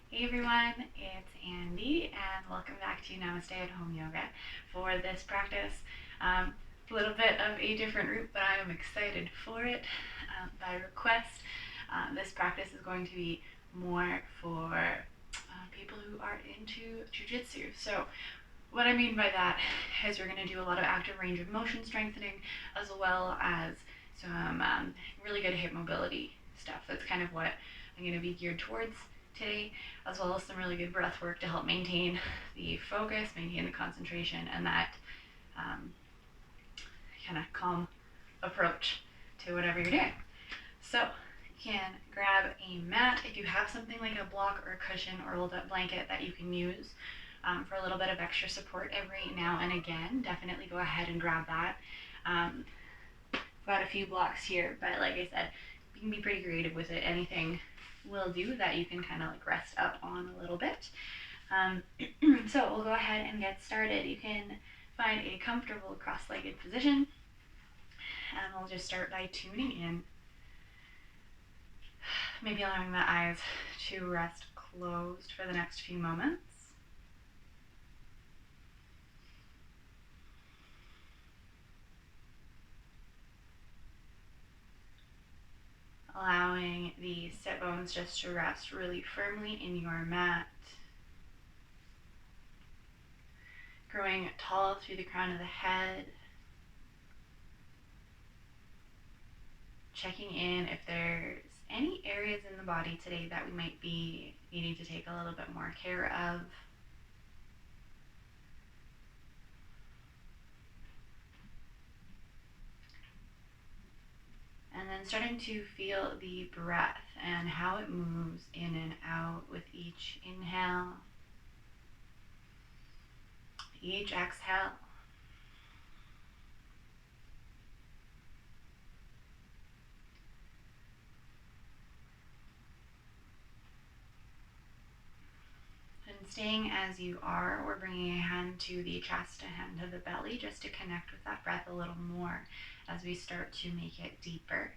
Hey everyone, it's Andy and welcome back to Namaste at Home Yoga. For this practice, a little bit of a different route, but I am excited for it. By request, this practice is going to be more for people who are into Jiu Jitsu. So what I mean by that is we're going to do a lot of active range of motion strengthening as well as some really good hip mobility stuff. That's kind of what I'm going to be geared towards today, as well as some really good breath work to help maintain the focus, maintain the concentration, and that kind of calm approach to whatever you're doing. So you can grab a mat if you have something like a block or a cushion or a rolled up blanket that you can use for a little bit of extra support every now and again. Definitely go ahead and grab that. Got a few blocks here, but like I said, you can be pretty creative with it. Anything will do that you can kind of like rest up on a little bit. So we'll go ahead and get started. You can find a comfortable cross-legged position, and we'll just start by tuning in. Maybe allowing the eyes to rest closed for the next few moments. Allowing the sit bones just to rest really firmly in your mat. Growing tall through the crown of the head. Checking in if there's any areas in the body today that we might be needing to take a little bit more care of. And then starting to feel the breath and how it moves in and out with each inhale, each exhale. And staying as you are, we're bringing a hand to the chest, a hand to the belly, just to connect with that breath a little more as we start to make it deeper.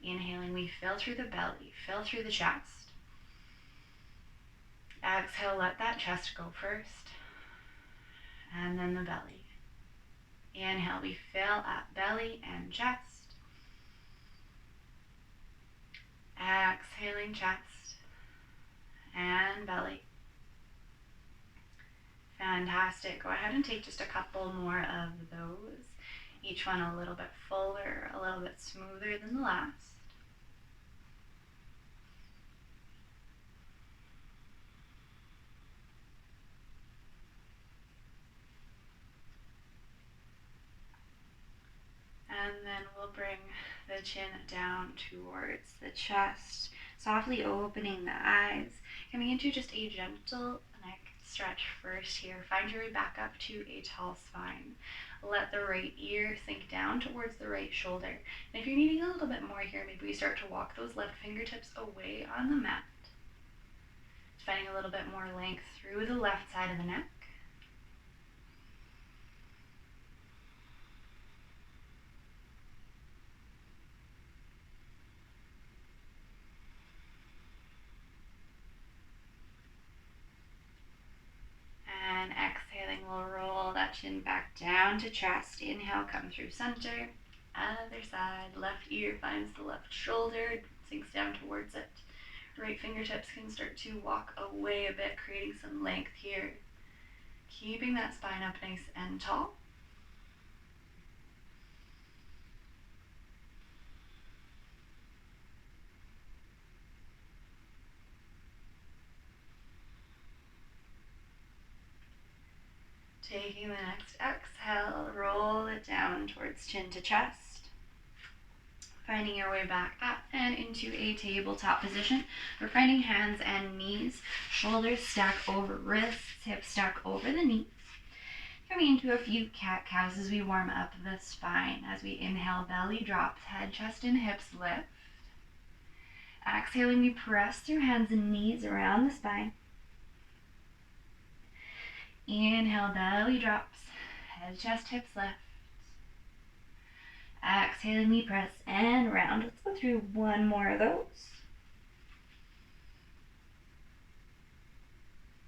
Inhaling, we fill through the belly, fill through the chest. Exhale, let that chest go first, and then the belly. Inhale, we fill up belly and chest. Exhaling, chest and belly. Fantastic. Go ahead and take just a couple more of those. Each one a little bit fuller, a little bit smoother than the last. And then we'll bring the chin down towards the chest, softly opening the eyes, coming into just a gentle neck stretch first here. Find your way back up to a tall spine. Let the right ear sink down towards the right shoulder. And if you're needing a little bit more here, maybe we start to walk those left fingertips away on the mat. Finding a little bit more length through the left side of the neck. And exhaling, we'll roll that chin back down to chest. Inhale, come through center. Other side, left ear finds the left shoulder, sinks down towards it. Right fingertips can start to walk away a bit, creating some length here. Keeping that spine up nice and tall. Taking the next exhale, roll it down towards chin to chest. Finding your way back up and into a tabletop position. We're finding hands and knees, shoulders stack over wrists, hips stack over the knees. Coming into a few cat-cows as we warm up the spine. As we inhale, belly drops, head, chest, and hips lift. Exhaling, we press through hands and knees around the spine. Inhale, belly drops, head, chest, hips lift. Exhaling, we press and round. Let's go through one more of those.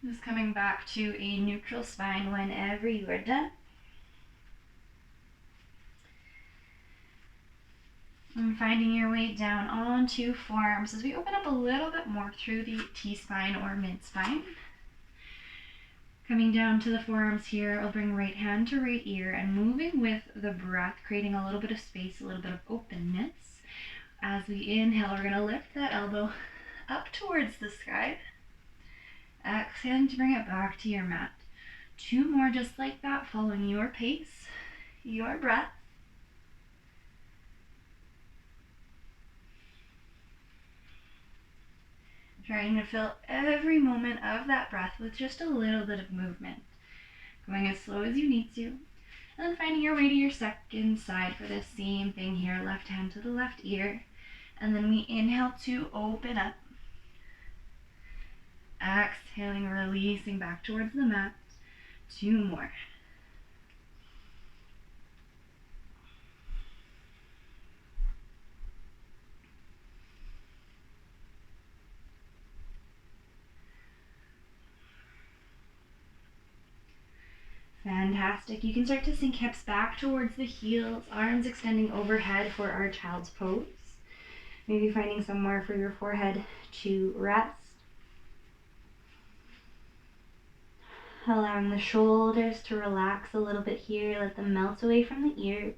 Just coming back to a neutral spine whenever you are done. And finding your way down onto forearms as we open up a little bit more through the T-spine or mid-spine. Coming down to the forearms here, I'll bring right hand to right ear and moving with the breath, creating a little bit of space, a little bit of openness. As we inhale, we're going to lift that elbow up towards the sky. Exhaling to bring it back to your mat. 2 more just like that, following your pace, your breath. Trying to fill every moment of that breath with just a little bit of movement. Going as slow as you need to. And then finding your way to your second side for the same thing here. Left hand to the left ear. And then we inhale to open up. Exhaling, releasing back towards the mat. 2 more. Fantastic. You can start to sink hips back towards the heels, arms extending overhead for our child's pose. Maybe finding somewhere for your forehead to rest. Allowing the shoulders to relax a little bit here, let them melt away from the ears.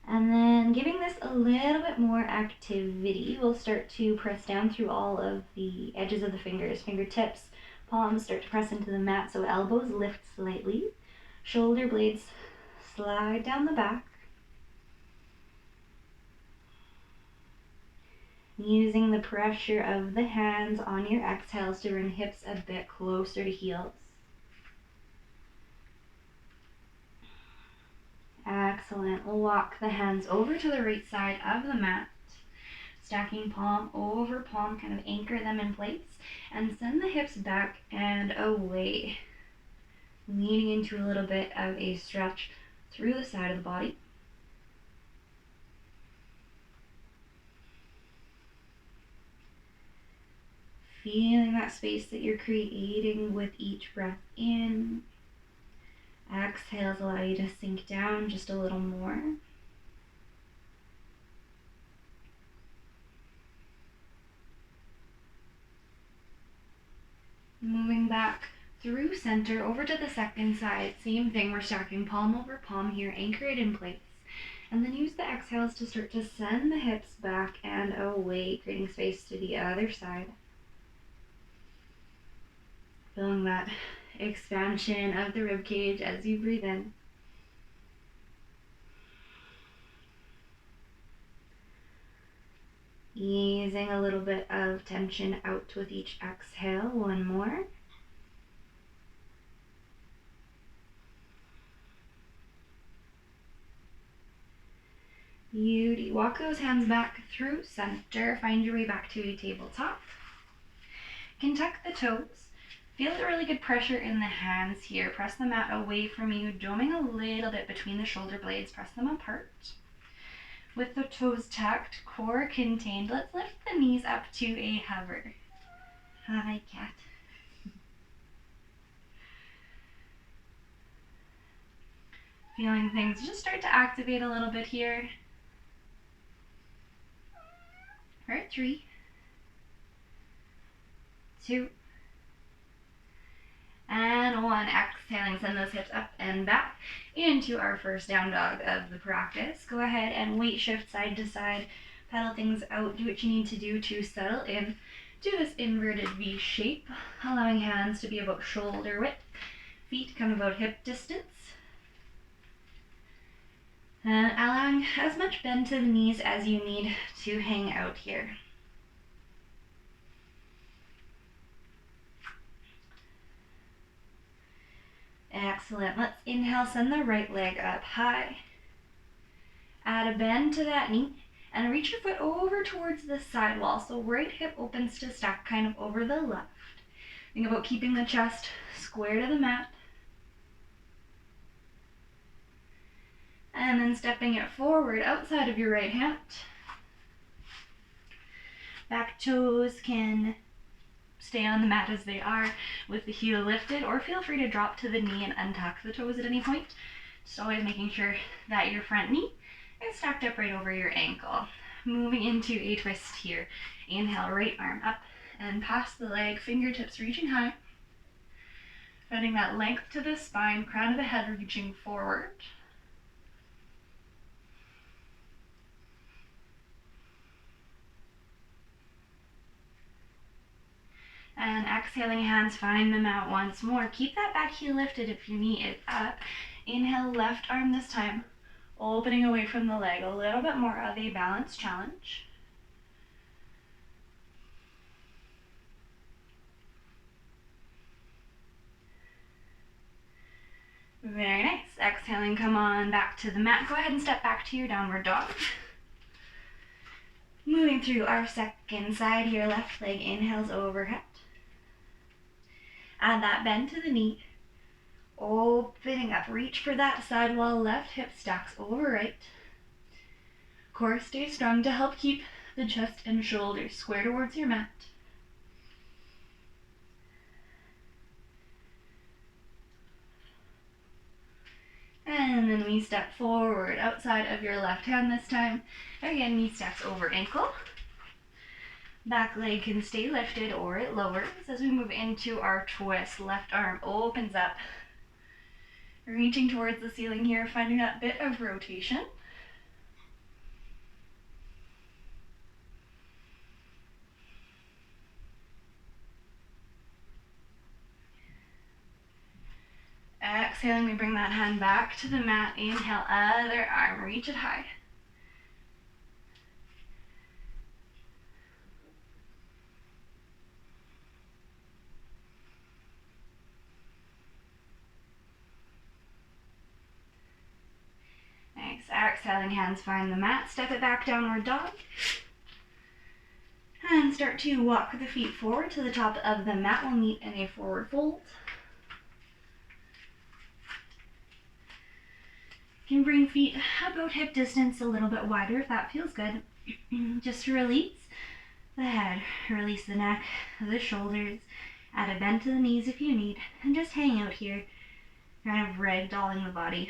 And then giving this a little bit more activity, we'll start to press down through all of the edges of the fingers, fingertips, palms start to press into the mat, so elbows lift slightly. Shoulder blades slide down the back. Using the pressure of the hands on your exhales to bring hips a bit closer to heels. Excellent. We'll walk the hands over to the right side of the mat, stacking palm over palm, kind of anchor them in place, and send the hips back and away, leaning into a little bit of a stretch through the side of the body. Feeling that space that you're creating with each breath in. Exhales allow you to sink down just a little more. Moving back through center over to the second side. Same thing, we're stacking palm over palm here, anchor it in place. And then use the exhales to start to send the hips back and away, creating space to the other side. Feeling that expansion of the rib cage as you breathe in. Easing a little bit of tension out with each exhale. 1 more. Beauty. Walk those hands back through center. Find your way back to a tabletop. You can tuck the toes. Feel the really good pressure in the hands here. Press the mat away from you, doming a little bit between the shoulder blades. Press them apart. With the toes tucked, core contained, let's lift the knees up to a hover. Hi, cat. Feeling things just start to activate a little bit here. All right, 3, 2, and 1. Exhaling, send those hips up and back into our first down dog of the practice. Go ahead and weight shift side to side, pedal things out, do what you need to do to settle in. Do this inverted V shape, allowing hands to be about shoulder width, feet come about hip distance, and allowing as much bend to the knees as you need to hang out here. Excellent. Let's inhale, send the right leg up high. Add a bend to that knee and reach your foot over towards the side wall. So right hip opens to stack kind of over the left. Think about keeping the chest square to the mat. And then stepping it forward outside of your right hand. Back toes can stay on the mat as they are with the heel lifted, or feel free to drop to the knee and untuck the toes at any point. Just always making sure that your front knee is stacked up right over your ankle. Moving into a twist here. Inhale, right arm up and past the leg, fingertips reaching high. Finding that length to the spine, crown of the head reaching forward. And exhaling, hands find the mat once more. Keep that back heel lifted if your knee is up. Inhale, left arm this time, opening away from the leg. A little bit more of a balance challenge. Very nice. Exhaling, come on back to the mat. Go ahead and step back to your downward dog. Moving through our second side here, left leg inhales overhead. Add that bend to the knee. Opening up, reach for that sidewall, left hip stacks over right. Core stay strong to help keep the chest and shoulders square towards your mat. And then we step forward outside of your left hand this time. Again, knee stacks over ankle. Back leg can stay lifted or it lowers. As we move into our twist, left arm opens up. Reaching towards the ceiling here, finding that bit of rotation. Exhaling, we bring that hand back to the mat. Inhale, other arm, reach it high. Nice. Exhaling, hands find the mat. Step it back, downward dog. And start to walk the feet forward to the top of the mat. We'll meet in a forward fold. You can bring feet about hip distance, a little bit wider if that feels good. Just release the head, release the neck, the shoulders, add a bend to the knees if you need, and just hang out here, kind of ragdolling the body.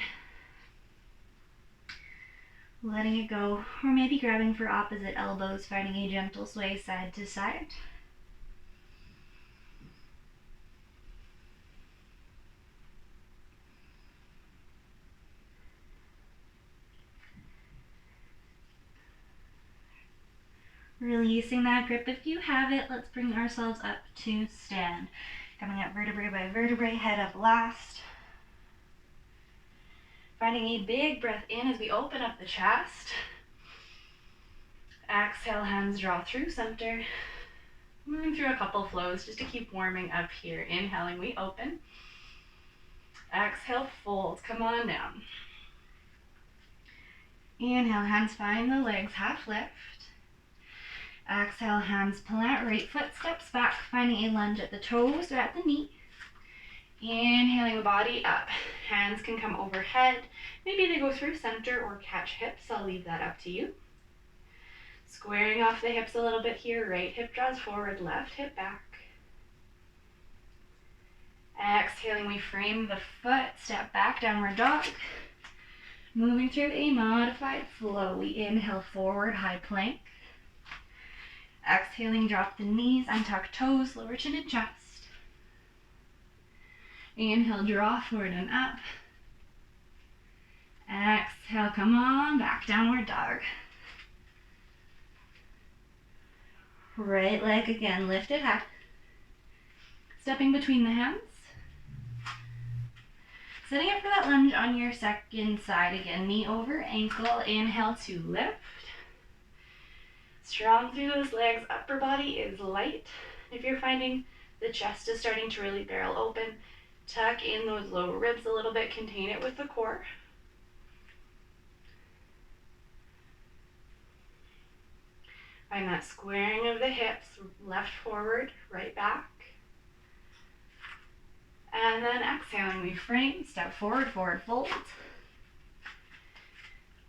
Letting it go, or maybe grabbing for opposite elbows, finding a gentle sway side to side. Releasing that grip if you have it. Let's bring ourselves up to stand. Coming up vertebrae by vertebrae, head up last. Finding a big breath in as we open up the chest. Exhale, hands draw through center. Moving through a couple flows just to keep warming up here. Inhaling, we open. Exhale, fold. Come on down. Inhale, hands find the legs, half lift. Exhale, hands plant, right foot steps back, finding a lunge at the toes or at the knee. Inhaling the body up. Hands can come overhead. Maybe they go through center or catch hips. I'll leave that up to you. Squaring off the hips a little bit here. Right hip draws forward, left hip back. Exhaling, we frame the foot, step back, downward dog. Moving through a modified flow. We inhale forward, high plank. Exhaling, drop the knees, untuck toes, lower chin and chest. Inhale, draw forward and up. Exhale, come on back, downward dog. Right leg again, lifted high. Stepping between the hands. Setting up for that lunge on your second side again, knee over ankle. Inhale to lift. Strong through those legs, upper body is light. If you're finding the chest is starting to really barrel open, tuck in those lower ribs a little bit, contain it with the core. Find that squaring of the hips, left forward, right back. And then exhaling, we frame, step forward, forward fold.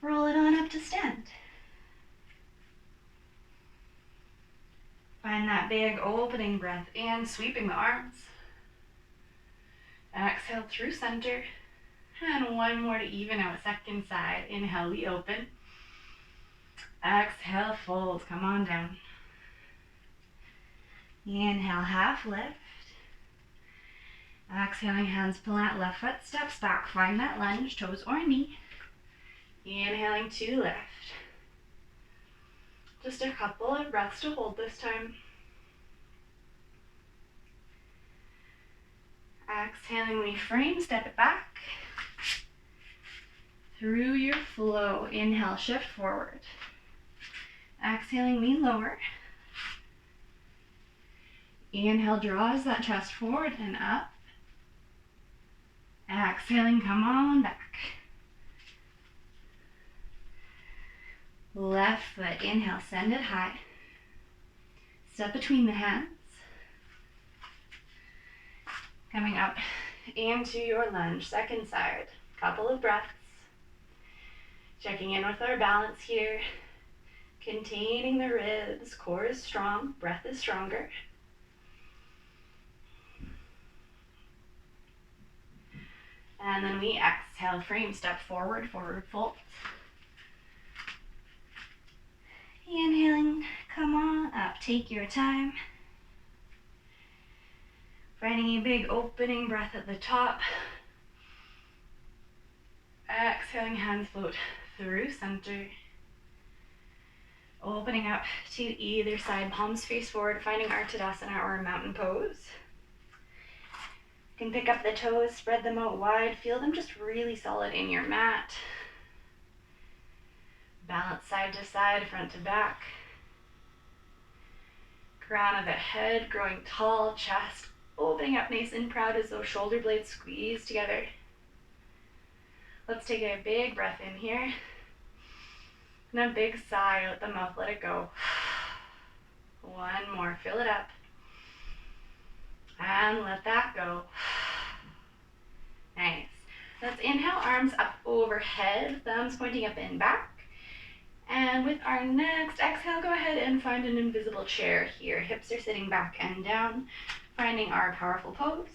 Roll it on up to stand. Find that big opening breath in, sweeping the arms. Exhale through center. And one more to even out, second side. Inhale, we open. Exhale, fold, come on down. Inhale, half lift. Exhaling, hands plant, left foot steps back. Find that lunge, toes or knee. Inhaling to lift. Just a couple of breaths to hold this time. Exhaling, we frame, step it back. Through your flow, inhale, shift forward. Exhaling, we lower. Inhale, draws that chest forward and up. Exhaling, come on back. Left foot, inhale, send it high. Step between the hands. Coming up into your lunge, second side. Couple of breaths. Checking in with our balance here. Containing the ribs, core is strong, breath is stronger. And then we exhale, frame, step forward, forward fold. Inhaling, come on up, take your time. Finding a big opening breath at the top. Exhaling, hands float through center. Opening up to either side, palms face forward, finding our Tadasana or mountain pose. You can pick up the toes, spread them out wide, feel them just really solid in your mat. Balance side to side, front to back. Crown of the head growing tall, chest opening up nice and proud as those shoulder blades squeeze together. Let's take a big breath in here. And a big sigh out the mouth, let it go. One more, fill it up. And let that go. Nice. Let's inhale, arms up overhead, thumbs pointing up and back. And with our next exhale, go ahead and find an invisible chair here. Hips are sitting back and down, finding our powerful pose.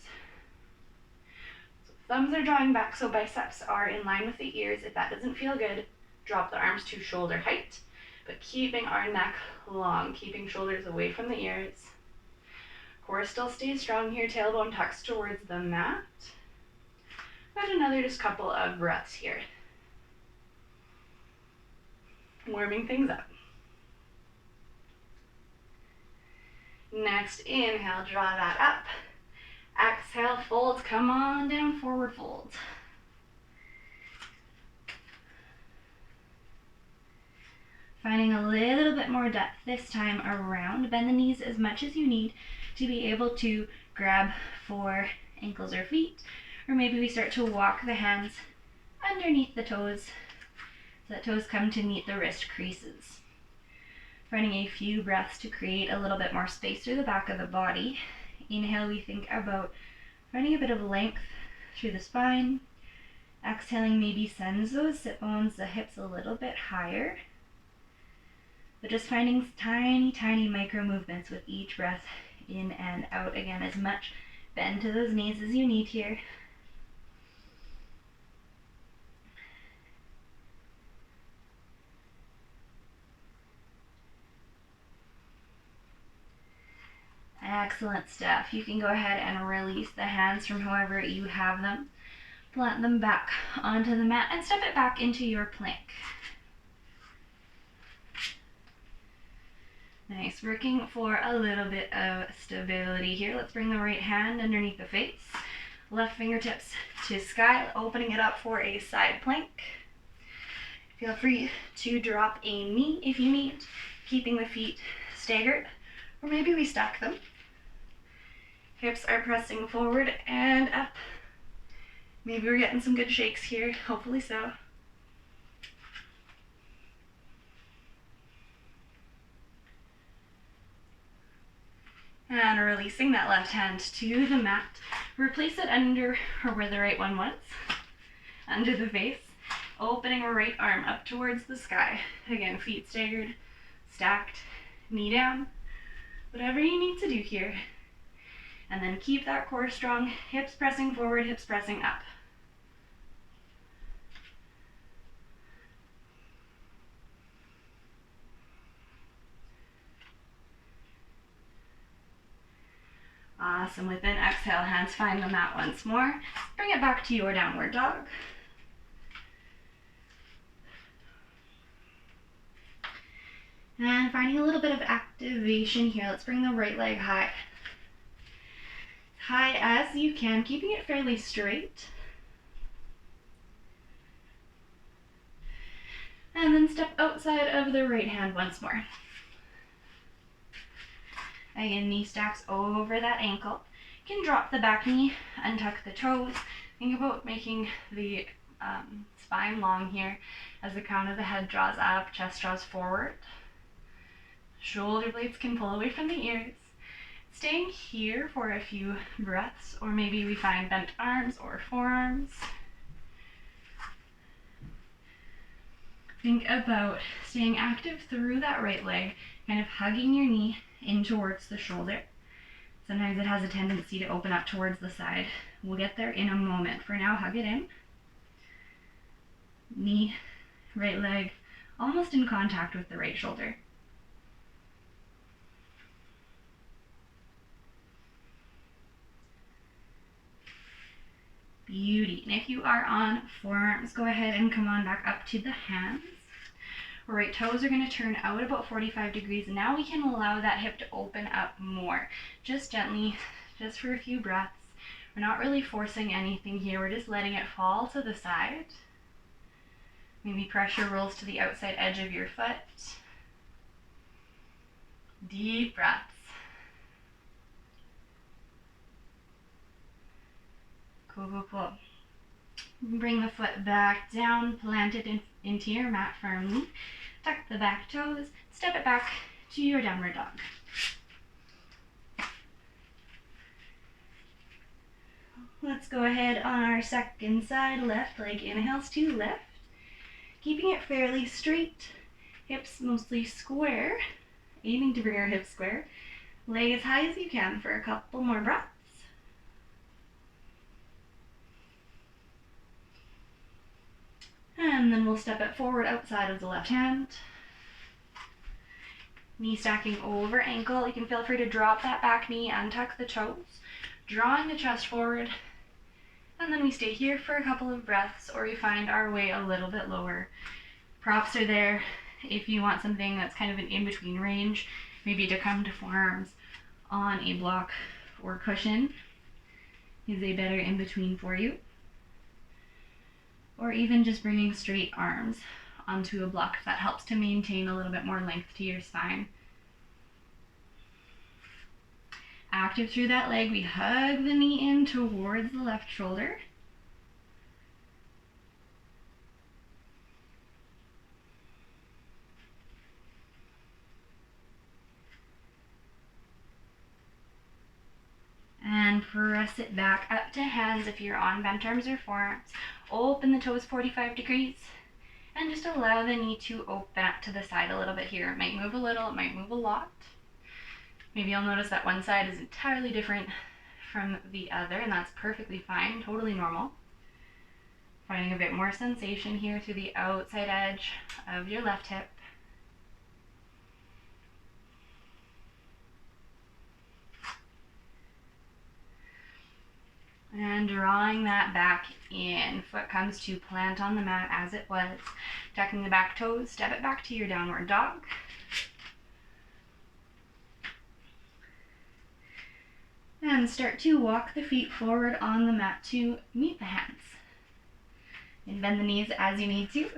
So thumbs are drawing back so biceps are in line with the ears. If that doesn't feel good, drop the arms to shoulder height, but keeping our neck long, keeping shoulders away from the ears. Core still stays strong here, tailbone tucks towards the mat. And another just couple of breaths here. Warming things up. Next, inhale, draw that up. Exhale, folds, come on down, forward fold. Finding a little bit more depth this time around. Bend the knees as much as you need to be able to grab for ankles or feet. Or maybe we start to walk the hands underneath the toes so that toes come to meet the wrist creases. Finding a few breaths to create a little bit more space through the back of the body. Inhale, we think about finding a bit of length through the spine. Exhaling maybe sends those sit bones, the hips a little bit higher. But just finding tiny, tiny micro movements with each breath in and out. Again, as much bend to those knees as you need here. Excellent stuff. You can go ahead and release the hands from however you have them. Plant them back onto the mat and step it back into your plank. Nice, working for a little bit of stability here. Let's bring the right hand underneath the face. Left fingertips to sky, opening it up for a side plank. Feel free to drop a knee if you need, keeping the feet staggered, or maybe we stack them. Hips are pressing forward and up. Maybe we're getting some good shakes here, hopefully so. And releasing that left hand to the mat. Replace it under or where the right one was, under the face. Opening our right arm up towards the sky. Again, feet staggered, stacked, knee down. Whatever you need to do here. And then keep that core strong, hips pressing forward, hips pressing up. Awesome. With an exhale, hands find the mat once more. Bring it back to your downward dog. And finding a little bit of activation here. Let's bring the right leg high. High as you can, keeping it fairly straight. And then step outside of the right hand once more. Again, knee stacks over that ankle. You can drop the back knee, untuck the toes. Think about making the spine long here as the crown of the head draws up, chest draws forward. Shoulder blades can pull away from the ears. Staying here for a few breaths, or maybe we find bent arms or forearms. Think about staying active through that right leg, kind of hugging your knee in towards the shoulder. Sometimes it has a tendency to open up towards the side. We'll get there in a moment. For now, hug it in. Knee, right leg, almost in contact with the right shoulder. Beauty. And if you are on forearms, go ahead and come on back up to the hands. Right toes are going to turn out about 45 degrees. Now we can allow that hip to open up more. Just gently, just for a few breaths. We're not really forcing anything here. We're just letting it fall to the side. Maybe pressure rolls to the outside edge of your foot. Deep breaths. Cool, cool, cool. Bring the foot back down, plant it into your mat firmly. Tuck the back toes, step it back to your downward dog. Let's go ahead on our second side, left leg inhales to lift. Keeping it fairly straight, hips mostly square, aiming to bring our hips square. Leg as high as you can for a couple more breaths. And then we'll step it forward outside of the left hand. Knee stacking over ankle. You can feel free to drop that back knee, untuck the toes, drawing the chest forward. And then we stay here for a couple of breaths, or we find our way a little bit lower. Props are there if you want something that's kind of an in-between range, maybe to come to forearms on a block or cushion is a better in-between for you. Or even just bringing straight arms onto a block. That helps to maintain a little bit more length to your spine. Active through that leg, we hug the knee in towards the left shoulder. And press it back up to hands if you're on bent arms or forearms. Open the toes 45 degrees and just allow the knee to open up to the side a little bit here. It might move a little, it might move a lot. Maybe you'll notice that one side is entirely different from the other, and that's perfectly fine, totally normal. Finding a bit more sensation here through the outside edge of your left hip. And drawing that back in. Foot comes to plant on the mat as it was. Tucking the back toes, step it back to your downward dog. And start to walk the feet forward on the mat to meet the hands. And bend the knees as you need to.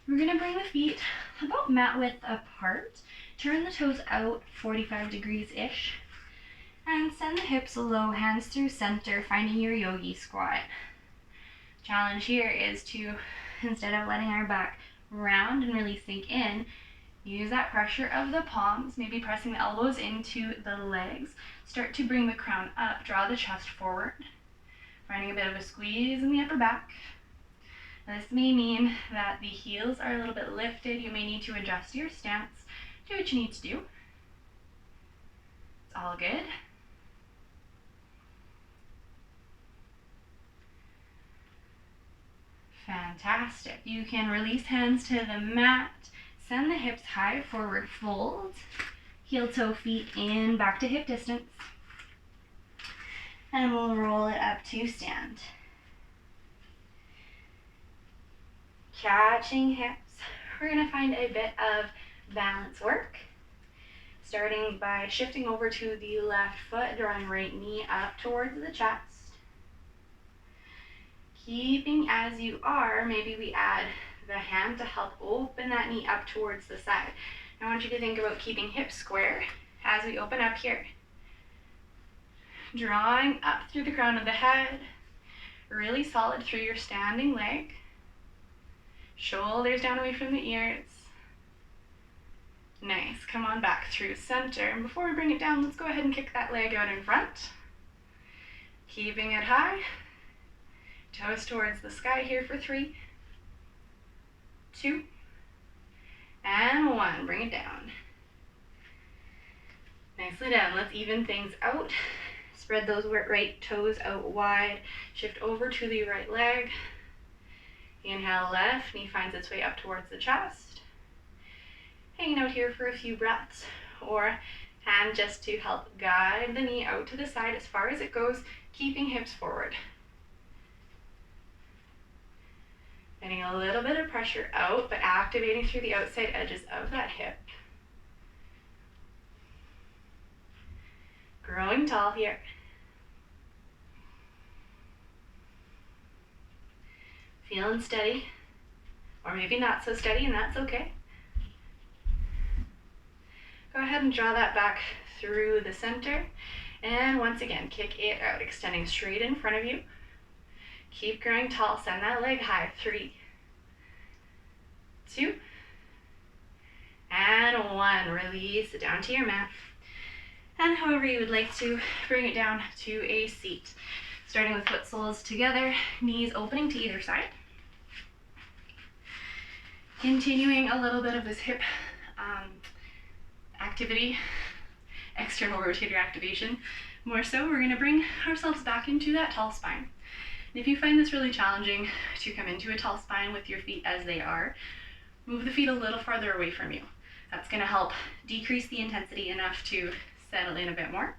We're going to bring the feet about mat width apart. Turn the toes out 45 degrees-ish. And send the hips low, hands through center, finding your Yogi Squat. Challenge here is to, instead of letting our back round and really sink in, use that pressure of the palms, maybe pressing the elbows into the legs. Start to bring the crown up, draw the chest forward, finding a bit of a squeeze in the upper back. This may mean that the heels are a little bit lifted. You may need to adjust your stance. Do what you need to do. It's all good. Fantastic. You can release hands to the mat. Send the hips high, forward fold. Heel toe feet in, back to hip distance. And we'll roll it up to stand. Catching hips. We're going to find a bit of balance work. Starting by shifting over to the left foot, drawing right knee up towards the chest. Keeping as you are, maybe we add the hand to help open that knee up towards the side. I want you to think about keeping hips square as we open up here. Drawing up through the crown of the head, really solid through your standing leg. Shoulders down away from the ears. Nice, come on back through center. And before we bring it down, let's go ahead and kick that leg out in front. Keeping it high. Toes towards the sky here for 3, 2, and 1. Bring it down. Nicely done. Let's even things out. Spread those right toes out wide. Shift over to the right leg. Inhale, left knee finds its way up towards the chest. Hanging out here for a few breaths, or hand just to help guide the knee out to the side as far as it goes, keeping hips forward. Getting a little bit of pressure out, but activating through the outside edges of that hip. Growing tall here. Feeling steady, or maybe not so steady, and that's okay. Go ahead and draw that back through the center, and once again, kick it out, extending straight in front of you. Keep growing tall, send that leg high. 3, 2, and 1. Release it down to your mat. And however you would like to, bring it down to a seat. Starting with foot soles together, knees opening to either side. Continuing a little bit of this hip activity, external rotator activation. More so, we're going to bring ourselves back into that tall spine. And if you find this really challenging to come into a tall spine with your feet as they are, move the feet a little farther away from you. That's going to help decrease the intensity enough to settle in a bit more.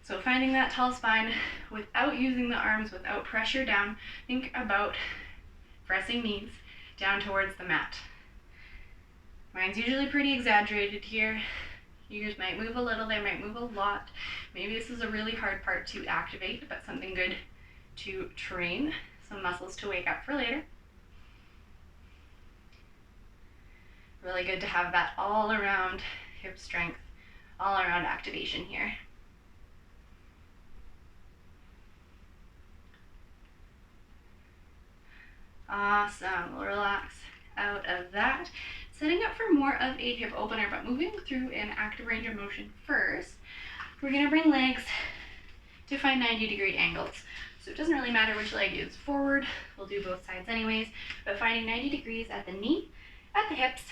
So finding that tall spine without using the arms, without pressure down, think about pressing knees down towards the mat. Mine's usually pretty exaggerated here. Yours might move a little, they might move a lot. Maybe this is a really hard part to activate, but something good to train some muscles to wake up for later. Really good to have that all around hip strength, all around activation here. Awesome. We'll relax out of that. Setting up for more of a hip opener, but moving through an active range of motion first. We're going to bring legs to find 90-degree angles. So it doesn't really matter which leg is forward. We'll do both sides anyways, but finding 90 degrees at the knee, at the hips,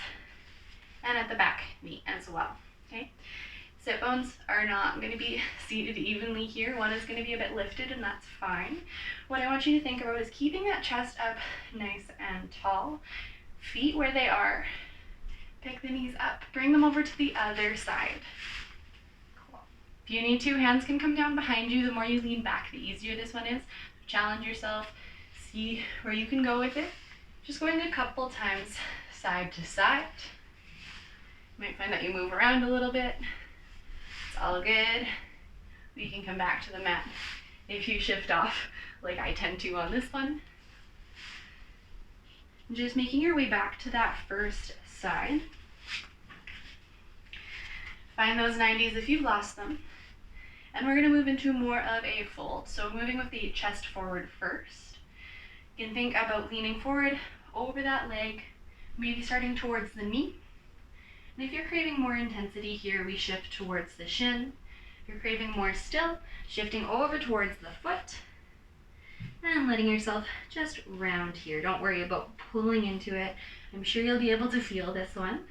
and at the back knee as well. Okay. Sit bones are not going to be seated evenly here. One is going to be a bit lifted, and that's fine. What I want you to think about is keeping that chest up nice and tall. Feet where they are. Pick the knees up. Bring them over to the other side. Cool. If you need to, hands can come down behind you. The more you lean back, the easier this one is. Challenge yourself. See where you can go with it. Just going a couple times side to side. You might find that you move around a little bit. It's all good. We can come back to the mat if you shift off like I tend to on this one. Just making your way back to that first side. Find those 90s if you've lost them. And we're going to move into more of a fold. So moving with the chest forward first. You can think about leaning forward over that leg, maybe starting towards the knee. And if you're craving more intensity here, we shift towards the shin. If you're craving more still, shifting over towards the foot. And letting yourself just round here. Don't worry about pulling into it. I'm sure you'll be able to feel this one.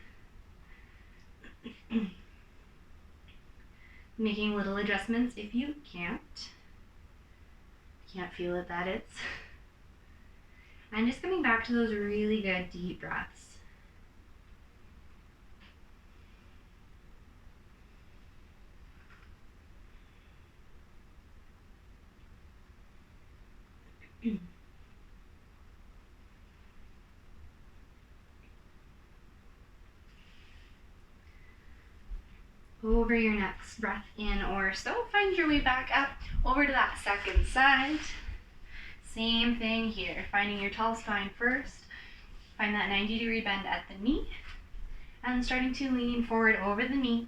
Making little adjustments if you can't feel it, that is. And just coming back to those really good deep breaths. Over your next breath in or so, find your way back up over to that second side. Same thing here, finding your tall spine first. Find that 90-degree bend at the knee and starting to lean forward over the knee.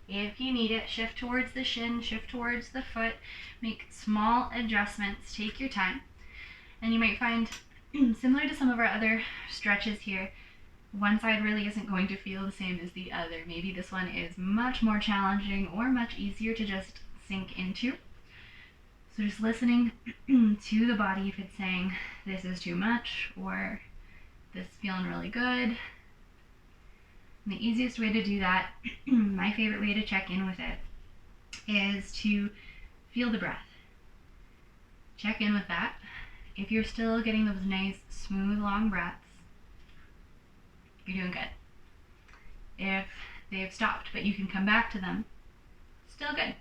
If you need it, shift towards the shin, shift towards the foot, make small adjustments, take your time. And you might find, similar to some of our other stretches here, one side really isn't going to feel the same as the other. Maybe this one is much more challenging or much easier to just sink into. So just listening to the body if it's saying this is too much or this is feeling really good. And the easiest way to do that, my favorite way to check in with it, is to feel the breath. Check in with that. If you're still getting those nice, smooth, long breaths, you're doing good. If they've stopped, but you can come back to them, still good.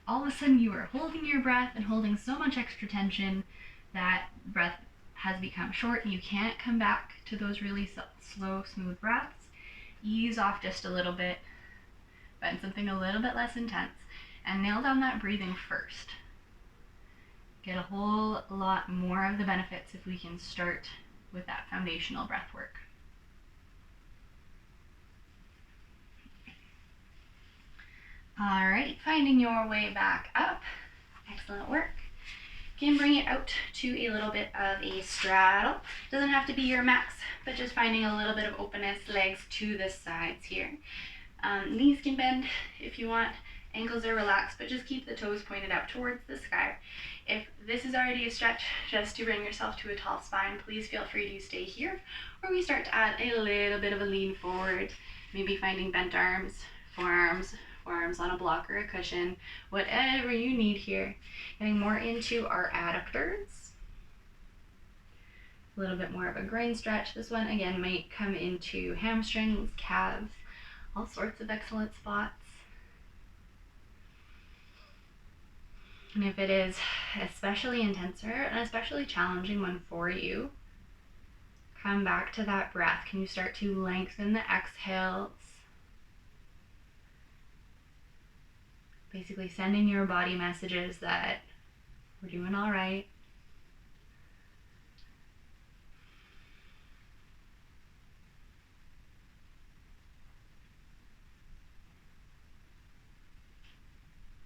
All of a sudden you are holding your breath and holding so much extra tension that breath has become short and you can't come back to those really slow, smooth breaths. Ease off just a little bit, find something a little bit less intense, and nail down that breathing first. Get a whole lot more of the benefits if we can start with that foundational breath work. All right, finding your way back up. Excellent work. You can bring it out to a little bit of a straddle. Doesn't have to be your max, but just finding a little bit of openness, legs to the sides here. Knees can bend if you want. Ankles are relaxed, but just keep the toes pointed up towards the sky. If this is already a stretch just to bring yourself to a tall spine, please feel free to stay here, or we start to add a little bit of a lean forward, maybe finding bent arms, forearms on a block or a cushion, whatever you need here. Getting more into our adductors. A little bit more of a groin stretch. This one again might come into hamstrings, calves, all sorts of excellent spots. And if it is especially intenser and especially challenging one for you, come back to that breath. Can you start to lengthen the exhales? Basically sending your body messages that we're doing all right.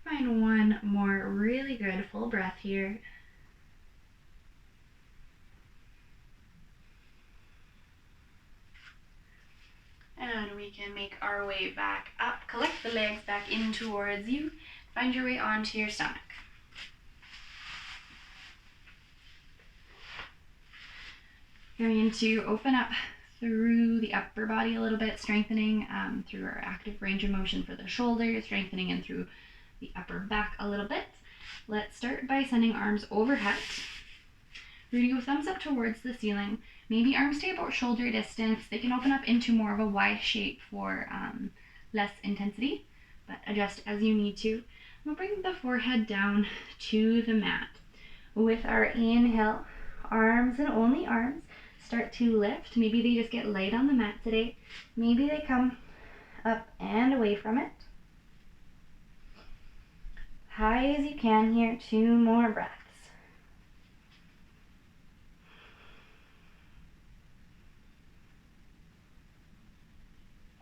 Find one more really good full breath here. And we can make our way back up. Collect the legs back in towards you. Find your way onto your stomach. Going to open up through the upper body a little bit, strengthening through our active range of motion for the shoulders, strengthening in through the upper back a little bit. Let's start by sending arms overhead. We're going to go thumbs up towards the ceiling. Maybe arms stay about shoulder distance. They can open up into more of a Y shape for less intensity, but adjust as you need to. We'll bring the forehead down to the mat. With our inhale, arms and only arms start to lift. Maybe they just get light on the mat today. Maybe they come up and away from it. High as you can here, 2 more breaths.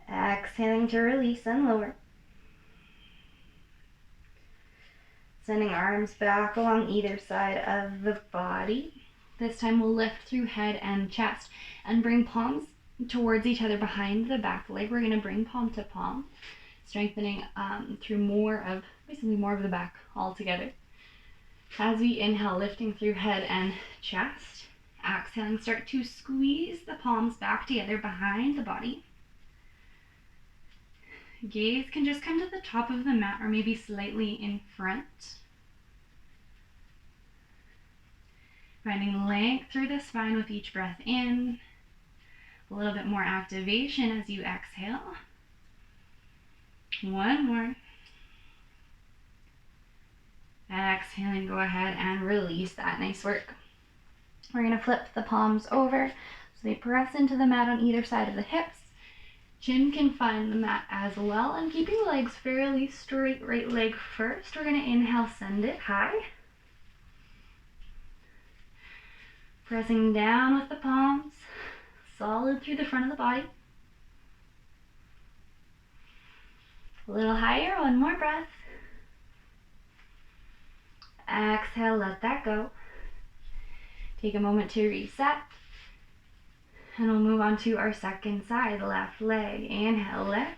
Exhaling to release and lower. Sending arms back along either side of the body. This time we'll lift through head and chest and bring palms towards each other behind the back leg. We're going to bring palm to palm, strengthening through basically more of the back altogether. As we inhale, lifting through head and chest. Exhaling, start to squeeze the palms back together behind the body. Gaze can just come to the top of the mat or maybe slightly in front. Finding length through the spine with each breath in. A little bit more activation as you exhale. One more. Exhaling, go ahead and release that. Nice work. We're going to flip the palms over so they press into the mat on either side of the hips. Chin can find the mat as well, and keeping the legs fairly straight. Right leg first. We're going to inhale, send it high. Pressing down with the palms, solid through the front of the body. A little higher, one more breath. Exhale, let that go. Take a moment to reset. And we'll move on to our second side, left leg. Inhale, lift.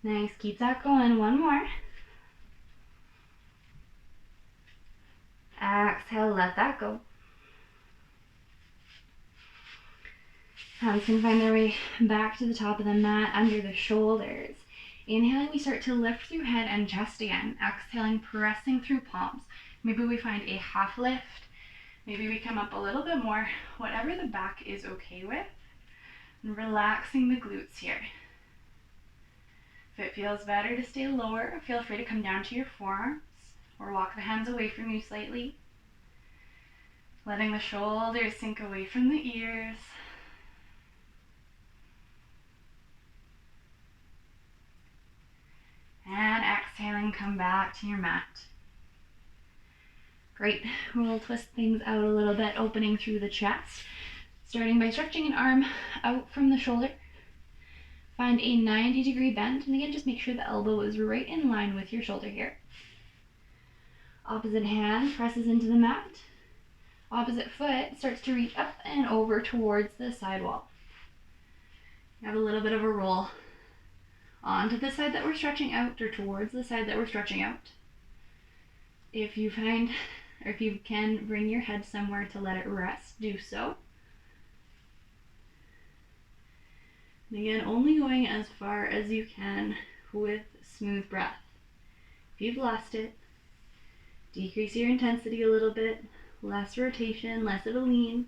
Nice, keep that going. One more. Exhale, let that go. Hands can find their way back to the top of the mat, under the shoulders. Inhaling, we start to lift through head and chest again. Exhaling, pressing through palms. Maybe we find a half lift. Maybe we come up a little bit more, whatever the back is okay with. And relaxing the glutes here. If it feels better to stay lower, feel free to come down to your forearms or walk the hands away from you slightly. Letting the shoulders sink away from the ears. And exhaling, come back to your mat. Great. We'll twist things out a little bit, opening through the chest. Starting by stretching an arm out from the shoulder. Find a 90-degree bend. And again, just make sure the elbow is right in line with your shoulder here. Opposite hand presses into the mat. Opposite foot starts to reach up and over towards the side wall. You have a little bit of a roll onto the side that we're stretching out or towards the side that we're stretching out. If you find, or if you can bring your head somewhere to let it rest, do so. And again, only going as far as you can with smooth breath. If you've lost it, decrease your intensity a little bit, less rotation, less of a lean.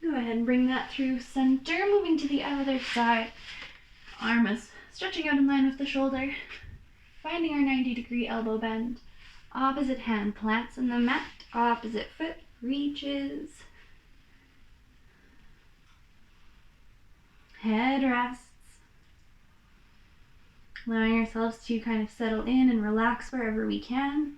Go ahead and bring that through center, moving to the other side. Arm is stretching out in line with the shoulder, finding our 90-degree elbow bend. Opposite hand plants in the mat, opposite foot reaches. Head rests. Allowing ourselves to kind of settle in and relax wherever we can.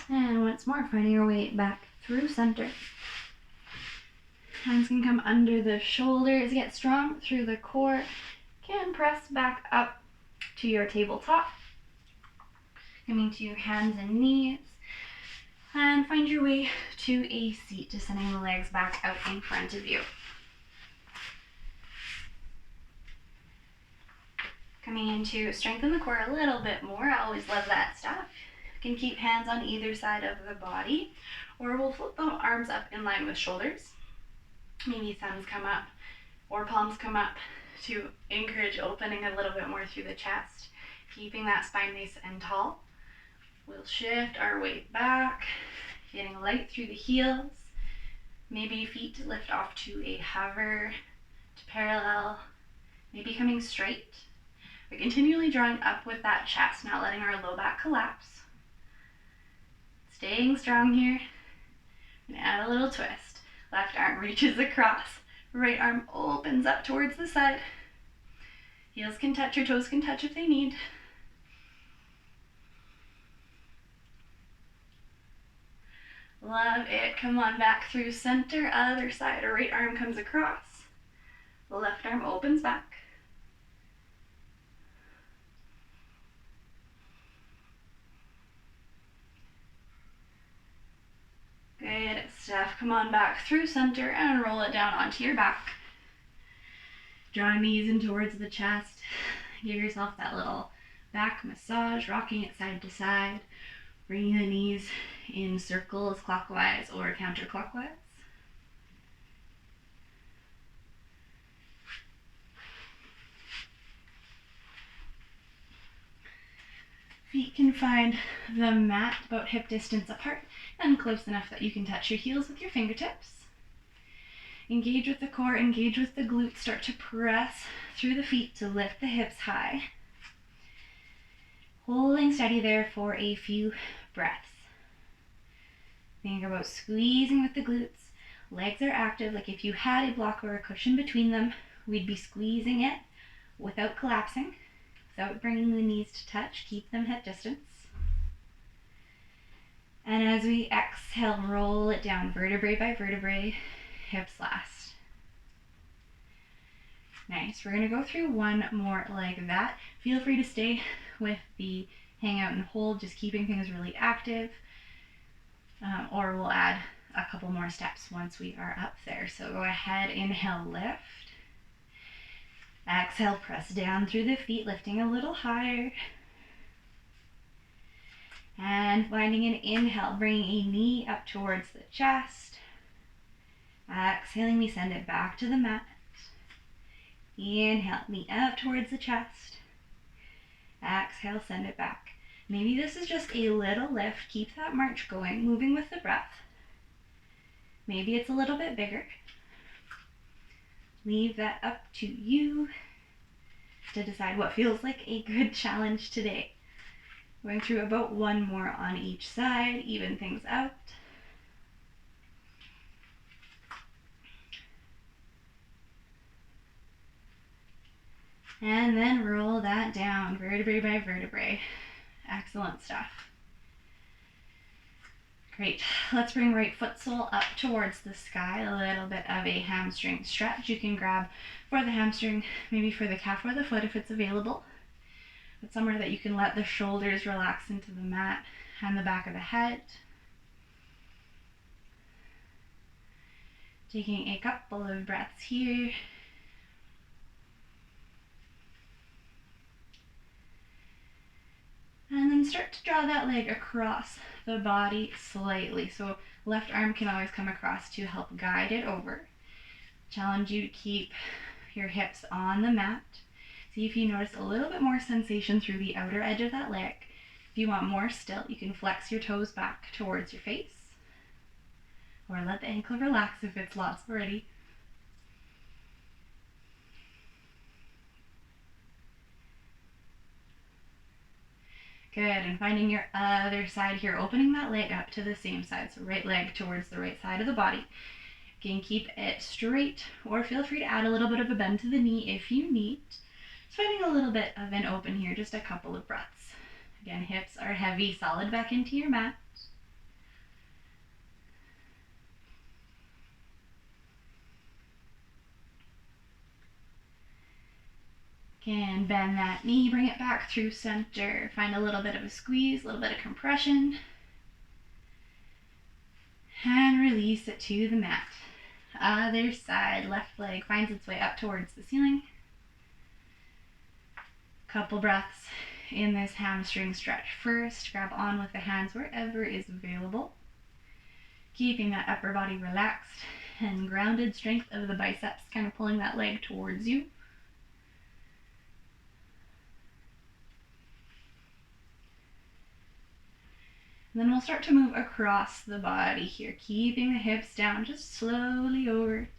And once more, finding our way back through center. Hands can come under the shoulders, get strong through the core. Can press back up to your tabletop. Coming to your hands and knees. And find your way to a seat, just sending the legs back out in front of you. Coming in to strengthen the core a little bit more. I always love that stuff. You can keep hands on either side of the body, or we'll flip the arms up in line with shoulders. Maybe thumbs come up or palms come up to encourage opening a little bit more through the chest, keeping that spine nice and tall. We'll shift our weight back, getting light through the heels. Maybe feet lift off to a hover, to parallel, maybe coming straight. We're continually drawing up with that chest, not letting our low back collapse. Staying strong here. And add a little twist. Left arm reaches across. Right arm opens up towards the side. Heels can touch, your toes can touch if they need. Love it. Come on back through center, other side. Right arm comes across. The left arm opens back. Good stuff. Come on back through center and roll it down onto your back. Draw knees in towards the chest. Give yourself that little back massage, rocking it side to side. Bringing the knees in circles clockwise or counterclockwise. Feet can find the mat about hip distance apart and close enough that you can touch your heels with your fingertips. Engage with the core, engage with the glutes. Start to press through the feet to lift the hips high. Holding steady there for a few breaths. Think about squeezing with the glutes. Legs are active, like if you had a block or a cushion between them, we'd be squeezing it without collapsing, without bringing the knees to touch. Keep them hip distance. And as we exhale, roll it down vertebrae by vertebrae, hips last. Nice. We're going to go through one more like that. Feel free to stay with the hang out and hold, just keeping things really active. Or we'll add a couple more steps once we are up there. So go ahead, inhale, lift. Exhale, press down through the feet, lifting a little higher. And finding an inhale, bringing a knee up towards the chest. Exhaling, we send it back to the mat. Inhale, knee up towards the chest. Exhale, send it back. Maybe this is just a little lift. Keep that march going, moving with the breath. Maybe it's a little bit bigger. Leave that up to you to decide what feels like a good challenge today. Going through about one more on each side, even things out. And then roll that down, vertebrae by vertebrae. Excellent stuff. Great. Let's bring right foot sole up towards the sky. A little bit of a hamstring stretch. You can grab for the hamstring, maybe for the calf or the foot if it's available. But somewhere that you can let the shoulders relax into the mat and the back of the head. Taking a couple of breaths here. And then start to draw that leg across the body slightly. So left arm can always come across to help guide it over. Challenge you to keep your hips on the mat. See if you notice a little bit more sensation through the outer edge of that leg. If you want more still, you can flex your toes back towards your face. Or let the ankle relax if it's lots already. Good, and finding your other side here, opening that leg up to the same side. So right leg towards the right side of the body. You can keep it straight, or feel free to add a little bit of a bend to the knee if you need. Just finding a little bit of an open here, just a couple of breaths. Again, hips are heavy, solid back into your mat. Can bend that knee, bring it back through center. Find a little bit of a squeeze, a little bit of compression. And release it to the mat. Other side, left leg finds its way up towards the ceiling. Couple breaths in this hamstring stretch first. Grab on with the hands wherever is available. Keeping that upper body relaxed and grounded, strength of the biceps, kind of pulling that leg towards you. And then we'll start to move across the body here, keeping the hips down, just slowly over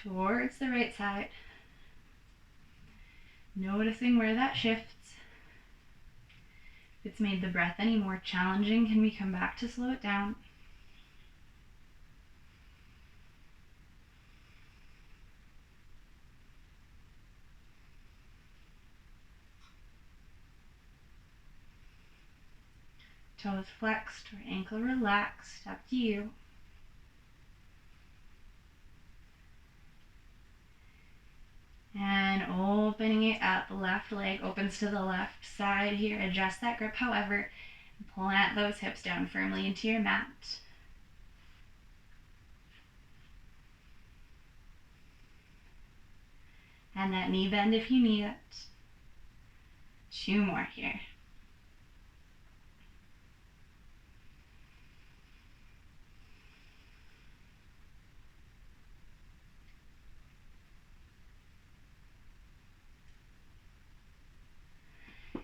towards the right side. Noticing where that shifts. If it's made the breath any more challenging, can we come back to slow it down? Toes flexed or ankle relaxed, up to you. And opening it up, the left leg opens to the left side here. Adjust that grip, however, and plant those hips down firmly into your mat. And that knee bend if you need it. 2 more here.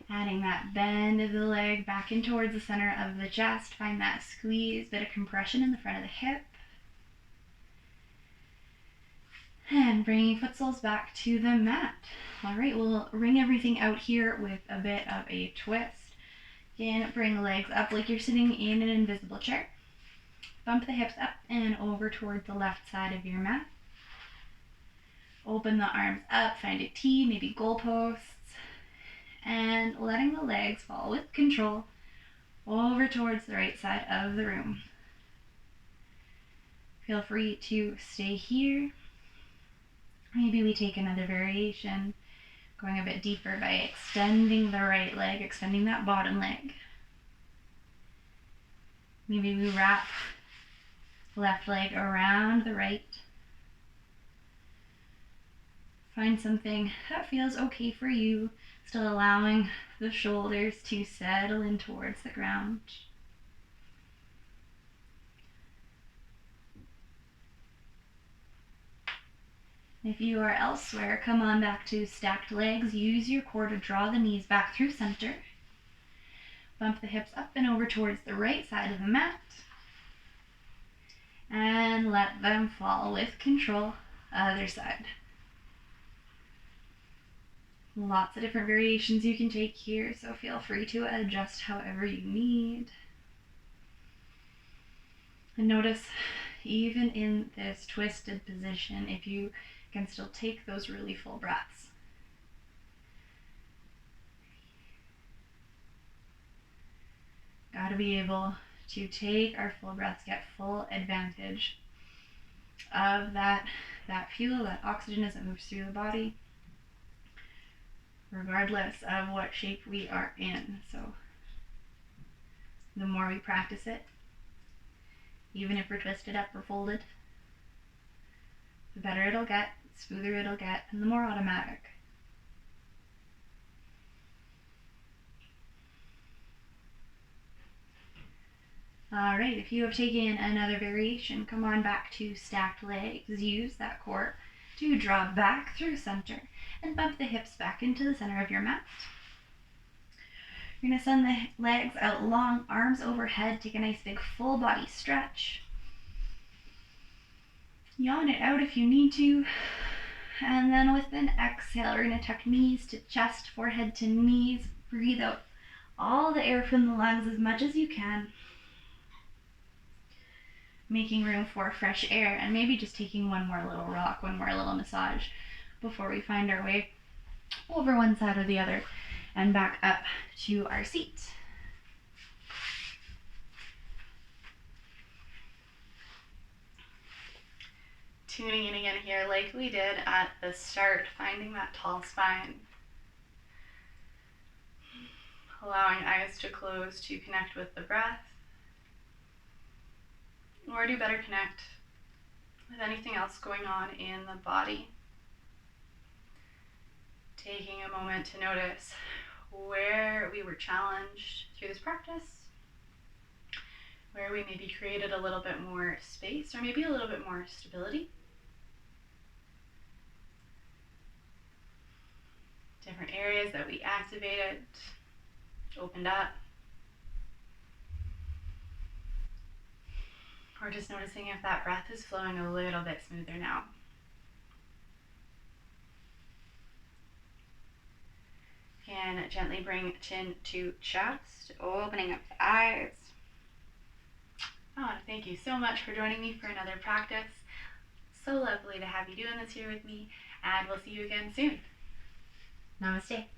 Adding that bend of the leg back in towards the center of the chest. Find that squeeze, bit of compression in the front of the hip. And bringing foot soles back to the mat. All right, we'll ring everything out here with a bit of a twist. Again, bring legs up like you're sitting in an invisible chair. Bump the hips up and over towards the left side of your mat. Open the arms up, find a T, maybe goalposts. And letting the legs fall with control over towards the right side of the room. Feel free to stay here. Maybe we take another variation, going a bit deeper by extending the right leg, extending that bottom leg. Maybe we wrap left leg around the right. Find something that feels okay for you, still allowing the shoulders to settle in towards the ground. If you are elsewhere, come on back to stacked legs. Use your core to draw the knees back through center. Bump the hips up and over towards the right side of the mat. And let them fall with control, other side. Lots of different variations you can take here, so feel free to adjust however you need. And notice, even in this twisted position, if you can still take those really full breaths. Got to be able to take our full breaths, get full advantage of that fuel, that oxygen as it moves through the body, regardless of what shape we are in. So the more we practice it, even if we're twisted up or folded, the better it'll get, the smoother it'll get, and the more automatic. All right, if you have taken another variation, come on back to stacked legs. Use that core to draw back through center and bump the hips back into the center of your mat. You're going to send the legs out long, arms overhead. Take a nice big full body stretch. Yawn it out if you need to. And then with an exhale, we're going to tuck knees to chest, forehead to knees. Breathe out all the air from the lungs as much as you can. Making room for fresh air, and maybe just taking one more little rock, one more little massage before we find our way over one side or the other and back up to our seat. Tuning in again here like we did at the start, finding that tall spine. Allowing eyes to close to connect with the breath, or to better connect with anything else going on in the body. Taking a moment to notice where we were challenged through this practice, where we maybe created a little bit more space or maybe a little bit more stability. Different areas that we activated, opened up. Or just noticing if that breath is flowing a little bit smoother now. and gently bring chin to chest, opening up the eyes. Oh, thank you so much for joining me for another practice. So lovely to have you doing this here with me, and we'll see you again soon. Namaste.